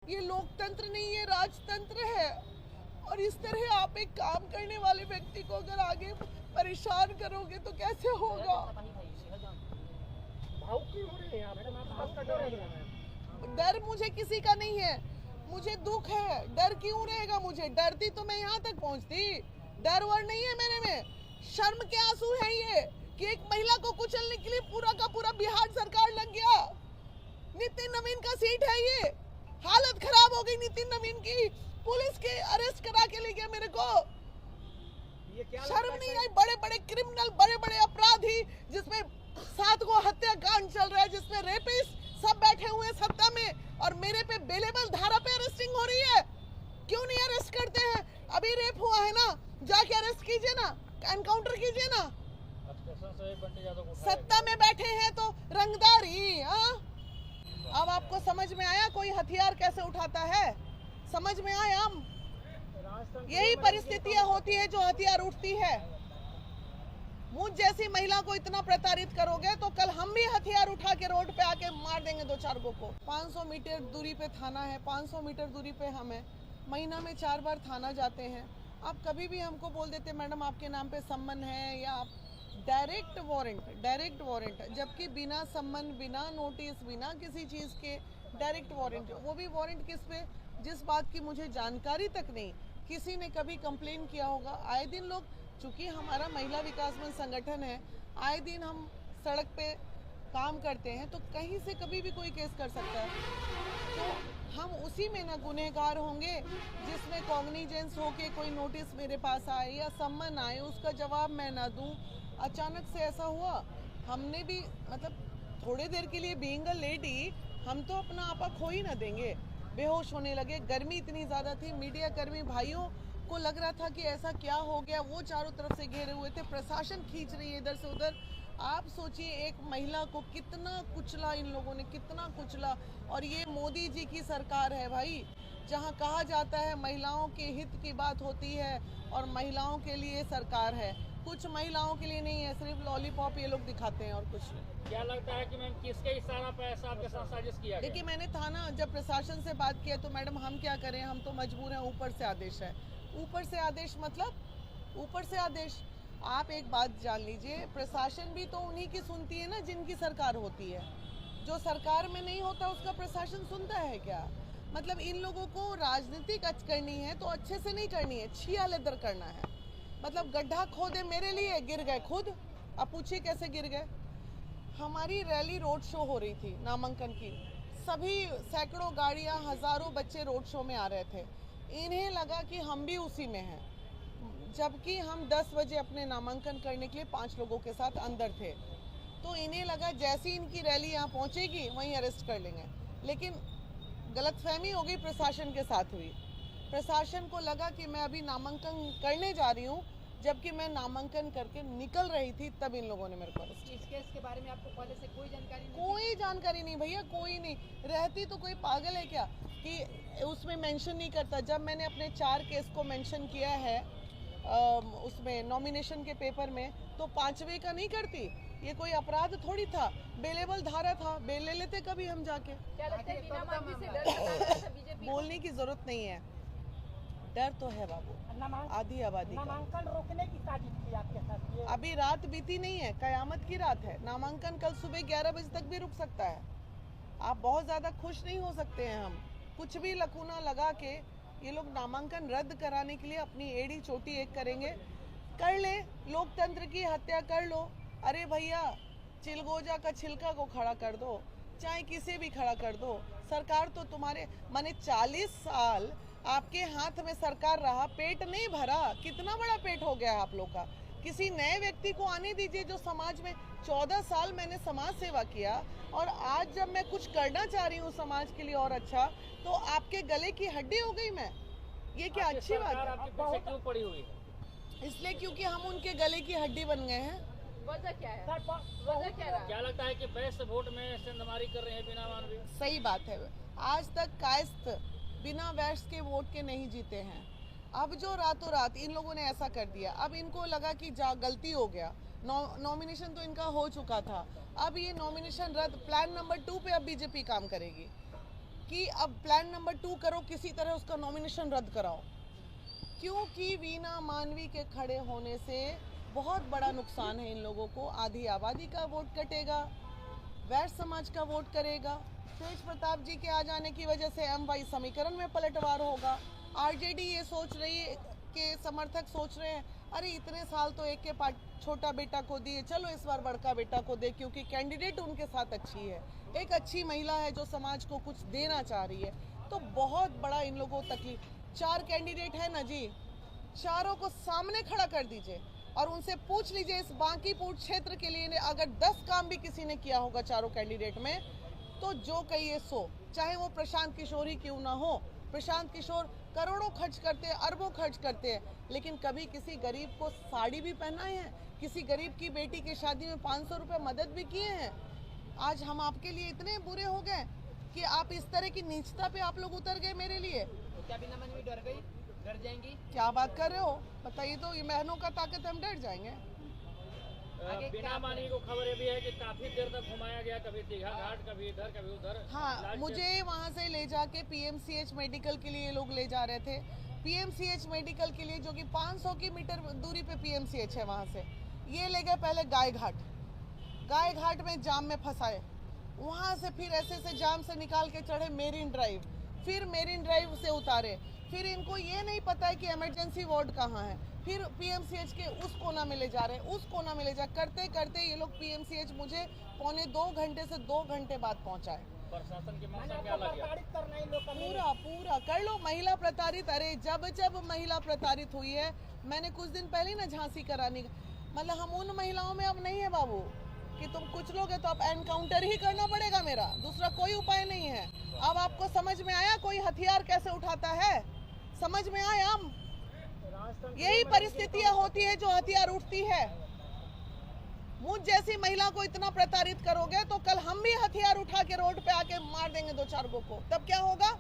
ये लोकतंत्र नहीं, ये राजतंत्र है। और इस तरह आप एक काम करने वाले व्यक्ति को अगर आगे परेशान करोगे तो कैसे होगा। डर मुझे किसी का नहीं है, मुझे दुख है। डर क्यों रहेगा मुझे? डरती तो मैं यहाँ तक पहुँचती। डर वर नहीं है मेरे में, शर्म के आंसू है ये कि एक महिला को कुचलने के लिए पूरा का पूरा बिहार सरकार लग गया। नितिन नवीन का सीट है ये, हालत खराब हो गई नितिन नवीन की, पुलिस के अरेस्ट करा के ले गया मेरे को। शर्म नहीं आई? बड़े बड़े क्रिमिनल, बड़े बड़े अपराधी, जिसमें 7 को हत्याकांड चल रहा है, जिसमें रेपिस्ट सब बैठे हुए सत्ता में, और मेरे पे बेलेबल धारा पे अरेस्टिंग हो रही है। क्यों नहीं अरेस्ट करते हैं? अभी रेप हुआ है ना, जाके अरेस्ट कीजिए ना, एनकाउंटर कीजिए ना। सत्ता में बैठे हैं तो रंगदारी। अब आपको समझ में आया कोई हथियार कैसे उठाता है? समझ में आया? यही परिस्थितियां होती है जो हथियार उठती है। मुझ जैसी महिला को इतना प्रताड़ित करोगे तो कल हम भी हथियार उठा के रोड पे आके मार देंगे 2-4 को। 500 मीटर दूरी पे थाना है, 500 मीटर दूरी पे हम है। महीना में 4 बार थाना जाते हैं। आप कभी भी हमको बोल देते मैडम आपके नाम पे सम्मन है, या आप डायरेक्ट वारंट, जबकि बिना सम्मन, बिना नोटिस, बिना किसी चीज़ के डायरेक्ट वारंट। वो भी वारंट किस पे? जिस बात की मुझे जानकारी तक नहीं, किसी ने कभी कंप्लेन किया होगा। आए दिन लोग, चूंकि हमारा महिला विकास मंच संगठन है, आए दिन हम सड़क पे काम करते हैं, तो कहीं से कभी भी कोई केस कर सकता है। तो हम उसी में ना गुनहगार होंगे जिसमें कॉग्निजेंस हो के कोई नोटिस मेरे पास आए या सम्मन आए, उसका जवाब मैं ना दूं। अचानक से ऐसा हुआ, हमने भी मतलब थोड़े देर के लिए बीइंग अ लेडी हम तो अपना आपा खो ही ना देंगे। बेहोश होने लगे, गर्मी इतनी ज़्यादा थी। मीडिया कर्मी भाइयों को लग रहा था कि ऐसा क्या हो गया, वो चारों तरफ से घेरे हुए थे, प्रशासन खींच रही है इधर से उधर। आप सोचिए एक महिला को कितना कुचला इन लोगों ने, कितना कुचला। और ये मोदी जी की सरकार है भाई, जहाँ कहा जाता है महिलाओं के हित की बात होती है और महिलाओं के लिए सरकार है। कुछ महिलाओं के लिए नहीं है, सिर्फ लॉलीपॉप ये लोग दिखाते हैं और कुछ नहीं। क्या लगता है कि मैम किसके इशारा पर ऐसा आपके साथ साजिश किया गया? देखिए मैंने था ना, जब प्रशासन से बात किया तो मैडम हम क्या करें, हम तो मजबूर हैं, ऊपर से आदेश है। ऊपर से आदेश मतलब ऊपर से आदेश। आप एक बात जान लीजिए, प्रशासन भी तो उन्हीं की सुनती है ना जिनकी सरकार होती है। जो सरकार में नहीं होता उसका प्रशासन सुनता है क्या? मतलब इन लोगों को राजनीतिक करनी है तो अच्छे से नहीं करनी है, छिया लेदर करना है। मतलब गड्ढा खोदे मेरे लिए, गिर गए खुद। अब पूछिए कैसे गिर गए। हमारी रैली रोड शो हो रही थी नामांकन की, सभी सैकड़ों गाड़ियां, हजारों बच्चे रोड शो में आ रहे थे। इन्हें लगा कि हम भी उसी में हैं, जबकि हम 10 बजे अपने नामांकन करने के लिए 5 लोगों के साथ अंदर थे। तो इन्हें लगा जैसी इनकी रैली यहाँ पहुँचेगी वहीं अरेस्ट कर लेंगे। लेकिन गलतफहमी हो गई, प्रशासन के साथ हुई। प्रशासन को लगा कि मैं अभी नामांकन करने जा रही हूँ, जबकि मैं नामांकन करके निकल रही थी, तब इन लोगों ने मेरे को अरेस्ट किया। इस केस के बारे में आपको पहले से कोई जानकारी नहीं? कोई जानकारी नहीं भैया, कोई नहीं। रहती तो कोई पागल है क्या कि उसमें मेंशन नहीं करता। जब मैंने अपने 4 केस को मेंशन किया है उसमें नॉमिनेशन के पेपर में, तो 5वें का नहीं करती। ये कोई अपराध थोड़ी था, बेलेबल धारा था, बेल ले लेते कभी हम जाके। क्या लगता है मीना मांझी से डर लगा रहा था बीजेपी? बोलने की जरूरत नहीं है, डर तो है बाबू, आधी आबादी का। नामांकन रोकने की साजिश की आपके साथ? अभी रात बीती नहीं है, कयामत की रात है। नामांकन कल सुबह 11 बजे तक भी रुक सकता है। आप बहुत ज़्यादा खुश नहीं हो सकते हैं। हम कुछ भी लकूना लगा के ये लोग नामांकन रद्द कराने के लिए अपनी एड़ी चोटी एक करेंगे। कर ले, लोकतंत्र की हत्या कर लो। अरे भैया, चिलगोजा का छिलका को खड़ा कर दो, चाहे किसे भी खड़ा कर दो। सरकार तो तुम्हारे, माने 40 साल आपके हाथ में सरकार रहा, पेट नहीं भरा। कितना बड़ा पेट हो गया आप लोग का। किसी नए व्यक्ति को आने दीजिए जो समाज में 14 साल मैंने समाज सेवा किया, और आज जब मैं कुछ करना चाह रही हूँ समाज के लिए और अच्छा, तो आपके गले की हड्डी हो गई मैं। ये क्या अच्छी बात है? आपके पीछे क्यों पड़ी हुई है? इसलिए क्योंकि हम उनके गले की हड्डी बन गए हैं। वजह क्या है? वजह क्या रहा? क्या लगता है कि बेस्ट वोट में सेंधमारी कर रहे हैं बीना मांझी? सही बात है। आज तक कायस्थ बिना वैश के वोट के नहीं जीते हैं। अब जो रातों रात इन लोगों ने ऐसा कर दिया, अब इनको लगा कि गलती हो गया। नॉमिनेशन तो इनका हो चुका था, अब ये नॉमिनेशन रद्द। प्लान नंबर 2 पे अब बीजेपी काम करेगी। कि अब प्लान नंबर 2 करो, किसी तरह उसका नॉमिनेशन रद्द कराओ, क्योंकि वीना मानवी के खड़े होने से बहुत बड़ा नुकसान है इन लोगों को। आधी आबादी का वोट कटेगा, वैश्य समाज का वोट करेगा, तेज प्रताप जी के आ जाने की वजह से MY समीकरण में पलटवार होगा। RJD ये सोच रही है कि समर्थक सोच रहे हैं अरे इतने साल तो एक के छोटा बेटा को दिए, चलो इस बार बड़का बेटा को दे, क्योंकि कैंडिडेट उनके साथ अच्छी है, एक अच्छी महिला है जो समाज को कुछ देना चाह रही है। तो बहुत बड़ा इन लोगों को तकलीफ। 4 कैंडिडेट है ना जी, चारों को सामने खड़ा कर दीजिए और उनसे पूछ लीजिए इस बांकीपुर क्षेत्र के लिए अगर 10 काम भी किसी ने किया होगा चारों कैंडिडेट में, तो जो कहिए सो, चाहे वो प्रशांत किशोर ही क्यों ना हो। प्रशांत किशोर करोड़ों खर्च करते हैं, अरबों खर्च करते हैं, लेकिन कभी किसी गरीब को साड़ी भी पहनाए हैं, किसी गरीब की बेटी की शादी में 500 रुपए मदद भी किए हैं। आज हम आपके लिए इतने बुरे हो गए कि आप इस तरह की नीचता पे आप लोग उतर गए मेरे लिए। तो क्या बीना मानवी डर गई, डर जाएंगी? क्या बात कर रहे हो, बताइए तो। ये बहनों का ताकत, हम डर जाएंगे। बिना मानवी को खबर ये भी है कि काफी देर तक घुमाया गया, कभी दीघा घाट, कभी इधर कभी उधर। हाँ, मुझे वहाँ से ले जाके PMCH मेडिकल के लिए लोग ले जा रहे थे। PMCH मेडिकल के लिए, जो कि 500 की मीटर दूरी पे PMCH है, वहाँ से ये ले गए पहले गाय घाट में जाम में फंसाए, वहाँ से फिर ऐसे जाम से निकाल के चढ़े मेरीन ड्राइव, फिर मेरीन ड्राइव से उतारे, फिर इनको ये नहीं पता है कि इमरजेंसी वार्ड कहाँ है, फिर PMCH के उस कोना में ले जा रहे हैं, उस कोना में ले जा करते करते ये लोग PMCH मुझे पौने 2 घंटे से 2 घंटे बाद पहुंचाए। प्रशासन की मंशा क्या लगी? पूरा कर लो। महिला प्रताड़ित, अरे जब महिला प्रताड़ित हुई है, मैंने कुछ दिन पहले ना झांसी करानी, मतलब हम उन महिलाओं में अब नहीं है बाबू कि तुम कुछ लोग है तो अब एनकाउंटर ही करना पड़ेगा, मेरा दूसरा कोई उपाय नहीं है। अब आपको समझ में आया कोई हथियार कैसे उठाता है, समझ में आया? यही परिस्थितियां होती है जो हथियार उठती है। मुझ जैसी महिला को इतना प्रताड़ित करोगे तो कल हम भी हथियार उठा के रोड पे आके मार देंगे 2-4 को, तब क्या होगा?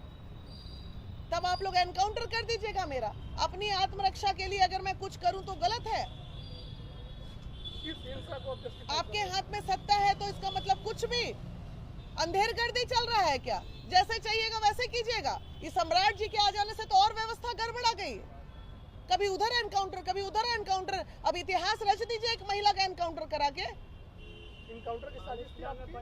तब आप लोग एनकाउंटर कर दीजिएगा मेरा। अपनी आत्मरक्षा के लिए अगर मैं कुछ करूं तो गलत है। आपके हाथ में सत्ता है तो इसका मतलब कुछ भी अंधेरगर्दी चल रहा है क्या? जैसे चाहिएगा वैसे कीजिएगा। इस सम्राट जी के आ जाने से तो और व्यवस्था गड़बड़ा गई, कभी उधर एनकाउंटर, कभी उधर एनकाउंटर। अब इतिहास रच दीजिए एक महिला का एनकाउंटर करा के। एनकाउंटर की साजिश थी आपकी?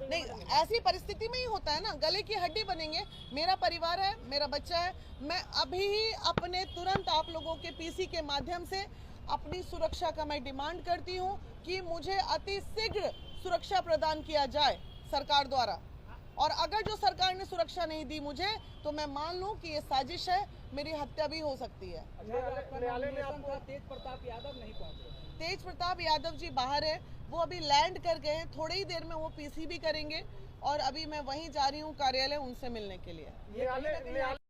नहीं, ऐसी परिस्थिति में ही होता है ना, गले की हड्डी बनेंगे। मेरा परिवार है, मेरा बच्चा है, मैं अभी ही अपने तुरंत आप लोगों के PC के माध्यम से अपनी सुरक्षा का मैं डिमांड करती हूँ कि मुझे अति शीघ्र सुरक्षा प्रदान किया जाए सरकार द्वारा। और अगर जो सरकार ने सुरक्षा नहीं दी मुझे, तो मैं मान लूं कि ये साजिश है, मेरी हत्या भी हो सकती है। न्यायालय में आपको तेज प्रताप यादव नहीं पहुंचे। तेज प्रताप यादव जी बाहर है, वो अभी लैंड कर गए हैं, थोड़ी ही देर में वो PC भी करेंगे और अभी मैं वहीं जा रही हूँ कार्यालय उनसे मिलने के लिए।